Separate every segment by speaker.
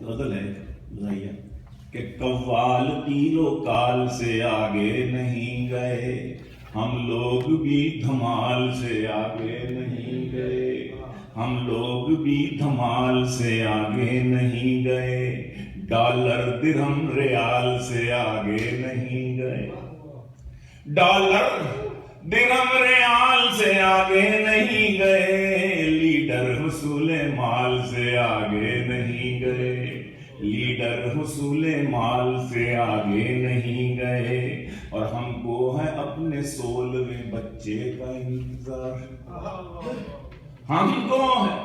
Speaker 1: غزل ہے بتائیے کہ قوال تیرو کال سے آگے نہیں گئے، ہم لوگ بھی دھمال سے آگے نہیں گئے، ہم لوگ بھی دھمال سے آگے نہیں گئے، ڈالر درہم ریال سے آگے نہیں گئے، ڈالر درہم ریال سے آگے نہیں گئے، لیڈر حصول مال سے آگے نہیں گئے، لیڈر حصول مال سے آگے نہیں گئے، اور ہم کو ہے اپنے 16ویں بچے کا انتظار، ہم کو ہے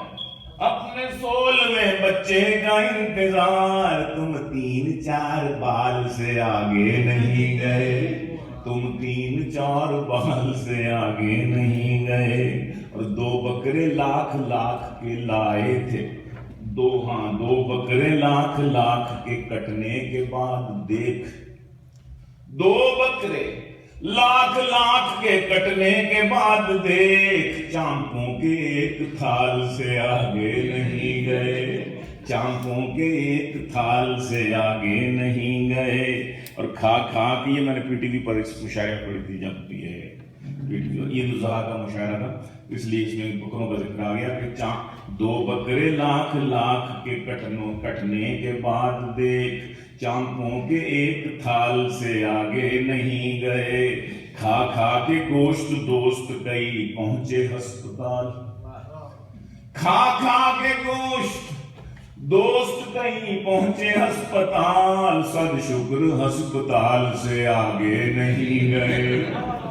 Speaker 1: اپنے 16ویں بچے کا انتظار، تم 3-4 بال سے آگے نہیں گئے، تم 3-4 بال سے آگے نہیں گئے، اور 2 بکرے لاکھ کے لائے تھے، 2 بکرے لاکھ کے کٹنے کے بعد دیکھ، 2 بکرے لاکھ کے کٹنے کے بعد دیکھ، چانپوں کے ایک تھال سے آگے نہیں گئے، چانپوں کے ایک تھال سے آگے نہیں گئے، اور کھا کے یہ میں نے پی ٹی وی پر اس مشاعرہ پڑھی تھی، جب یہ پی ٹی وی عید الاضحیٰ کا مشاعرہ تھا، اس لیے اس میں بکروں کا ذکر آ گیا کہ 2 بکرے لاکھ کے کٹنے کے بعد دیکھ، چانپوں کے ایک تھال سے آگے نہیں گئے، کھا کے گوشت دوست کئی پہنچے ہسپتال، کھا کے گوشت دوست کہیں پہنچے ہسپتال، صد شکر ہسپتال سے آگے نہیں گئے،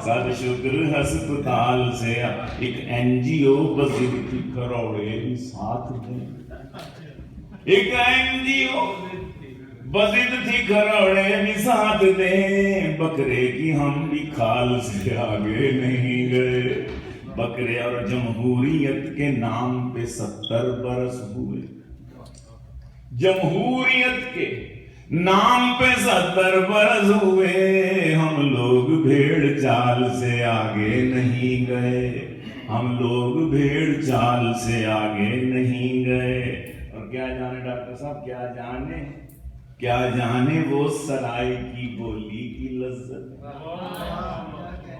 Speaker 1: صد شکر ہسپتال سے ایک این جی او بزد تھی کروڑے بھی ساتھ دیں، ایک این جی او بزد تھی کروڑے بھی ساتھ دیں، بکرے کی ہم بھی کھال سے آگے نہیں گئے، بکرے اور جمہوریت کے نام پہ 70 برس ہوئے، جمہوریت کے نام پہ 70 برس ہوئے، ہم لوگ بھیڑ چال سے آگے نہیں گئے، ہم لوگ بھیڑ چال سے آگے نہیں گئے، اور کیا جانے ڈاکٹر صاحب، کیا جانے وہ سرائے کی بولی کی لذت،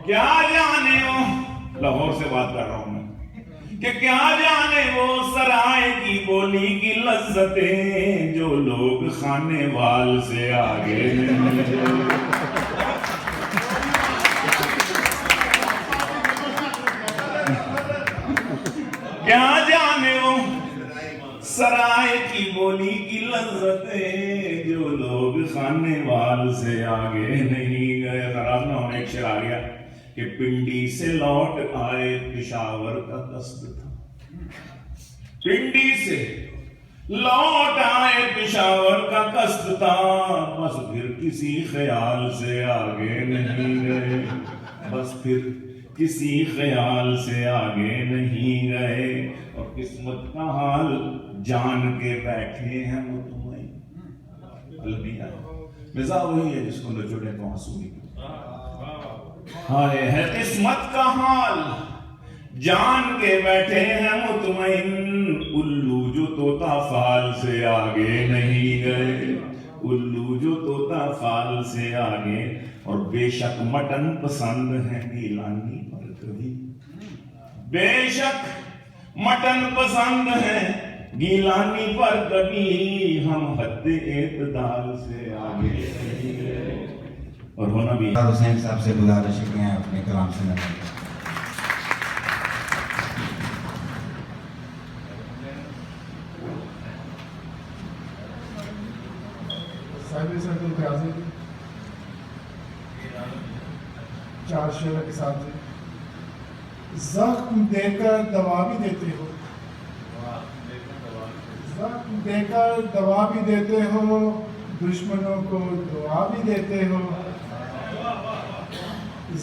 Speaker 1: کیا جانے وہ، لاہور سے بات کر رہا ہوں میں، کہ کیا جانے وہ سرائے کی بولی کی لذتیں، جو لوگ خانے وال سے آگے نہیں گئے، کیا جانے وہ سرائے کی بولی کی لذتیں، جو لوگ خانے وال سے آگے نہیں گئے۔ خراب نہ ہونے ایک شعر آ گیا کہ پنڈی سے لوٹ آئے پشاور کا قصد تھا، پنڈی سے لوٹ آئے پشاور کا قصد تھا، بس پھر کسی خیال سے آگے نہیں گئے، بس پھر کسی خیال سے آگے نہیں گئے، اور قسمت کا حال جان کے بیٹھے ہیں مطمئن، المیہ مزاح وہی ہے جس کو نچوڑے تو آنسو نکلے، ہائے ہے قسمت کا حال جان کے بیٹھے ہیں مطمئن، الو جو طوطا فال سے آگے نہیں گئے، الو جو طوطا فال سے آگے، اور بے شک مٹن پسند ہے گیلانی پر کبھی، بے شک مٹن پسند ہے گیلانی پر کبھی، ہم حد اعتدال سے آگے نہیں گئے، اور ہونا بھی
Speaker 2: حسین صاحب سے گزارش ہے اپنے کلام سننے کا۔
Speaker 3: صاحب سرکل کے حاضر 4 شعر کے ساتھ ہیں۔ زخم دے کر دوا بھی دیتے ہو، زخم دے کر دوا بھی دیتے ہو، دشمنوں کو دعا بھی دیتے ہو،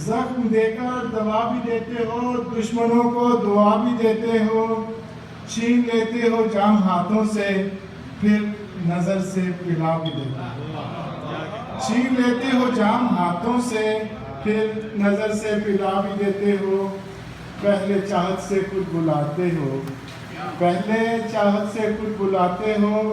Speaker 3: زخم دے کر دوا بھی دیتے ہو، دشمنوں کو دعا بھی دیتے ہو، چھین لیتے ہو جام ہاتھوں سے پھر نظر سے پلا بھی دیتے ہو، چھین لیتے ہو جام ہاتھوں سے پھر نظر سے پلا بھی دیتے ہو، پہلے چاہت سے خود بلاتے ہو، پہلے چاہت سے خود بلاتے ہو،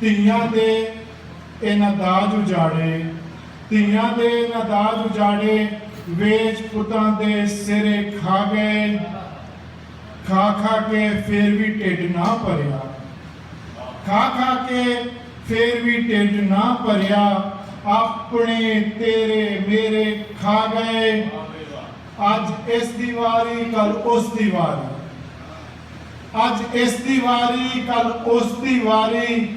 Speaker 3: ਧੀਆਂ ਦੇ ਇਹਨਾਂ ਦਾਜ ਉਜਾੜੇ, ਧੀਆਂ ਦੇ ਇਹਨਾਂ ਦਾਜ ਉਜਾੜੇ, ਵੇਚ ਪੁੱਤਾਂ ਦੇ ਸਿਰੇ ਖਾ ਗਏ। ਖਾ ਖਾ ਕੇ ਫੇਰ ਵੀ ਢਿੱਡ ਨਾ ਭਰਿਆ, ਖਾ ਖਾ ਕੇ ਫੇਰ ਵੀ ਢਿੱਡ ਨਾ ਭਰਿਆ। ਆਪਣੇ ਤੇਰੇ ਮੇਰੇ ਖਾ ਗਏ। ਅੱਜ ਇਸ ਦੀ ਵਾਰੀ ਕੱਲ ਉਸ ਦੀ ਵਾਰੀ, ਅੱਜ ਇਸ ਦੀ ਵਾਰੀ ਕੱਲ ਉਸ ਦੀ ਵਾਰੀ।